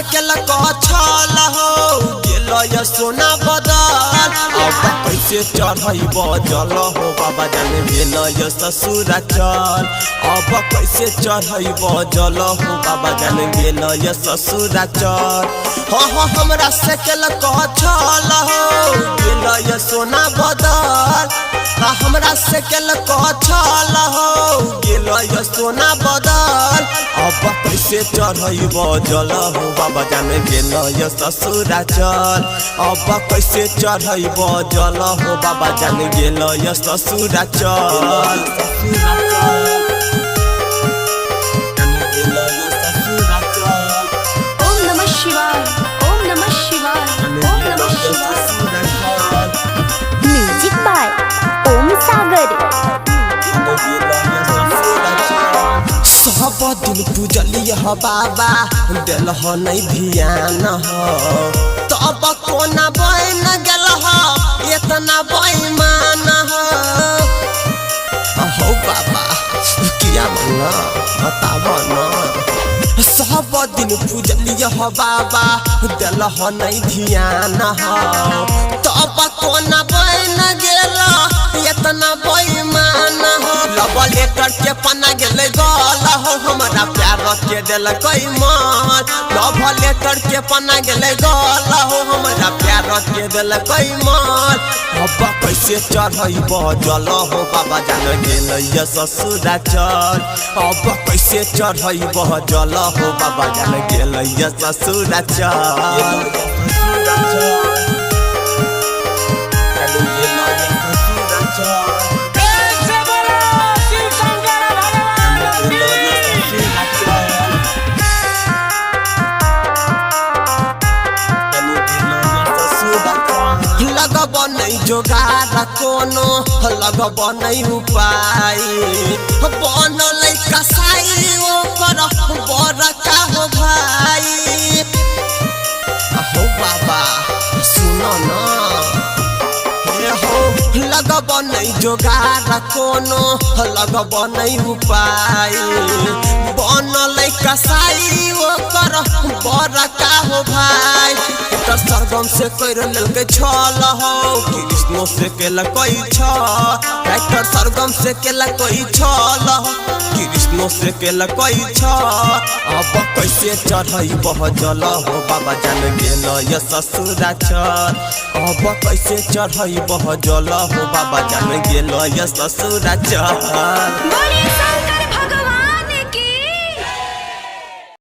से केल छल हो गेल सोना बदल अब कैसे चढ़ब जल हो बाबा जान गेल ससुरा चल अब कैसे चढ़ब जल हो बाबा जान गेल ससुरा चल हाँ हमरा से केल छल हो गेल सोना बदल हमरा से केल छल हो गेल सोना बदल अब कैसे चढ़ब जल हो बाबा जान गेल ससुरा चल अब कैसे चढ़ब जल हो बाबा जान गेल ससुरा चल ओम नमः शिवाय ओम नमः शिवाय ओम नमः शिवाय। म्यूजिक बाय ओम सागर। सब दिन पूजलिय बाबा दिल नहीं ध्यान तब कोना बन गल इतना बेईमान हो बाबा किया बना बताब न सब दिन पूजलिय बाबा दिल नहीं ध्यान तब कोना बन गल इतना बेईमान लव लेटर के पना गेले गल हो हमरा प्यार के दिल कई मान लव लेटर के पना गेले गल हो हमरा प्यार के दिल कई मान अब कैसे चढ़ब जल हो बाबा जान गेल ससुरा चल अब कैसे चढ़ब जल हो बाबा जान गेल ससुरा चल लगब नहीं जोगार कोनो लगब नहीं उपाय बनल कसाई ओकर बड़का हो भाई हो बाबा सुनो न लगब नहीं जोगार कोनो लगब नहीं उपाय बनल कसाई ओकर बड़का हो भाई सरगम से कर लेल छल हो कृष्णो से केल ट्रैक्टर सरगम से केल छल हो कृष्णो से केल अब कैसे चढ़ब जल हो बाबा जान गेल ससुरा चल अब कैसे चढ़ब जल हो बाबा जान गेल ससुरा चल।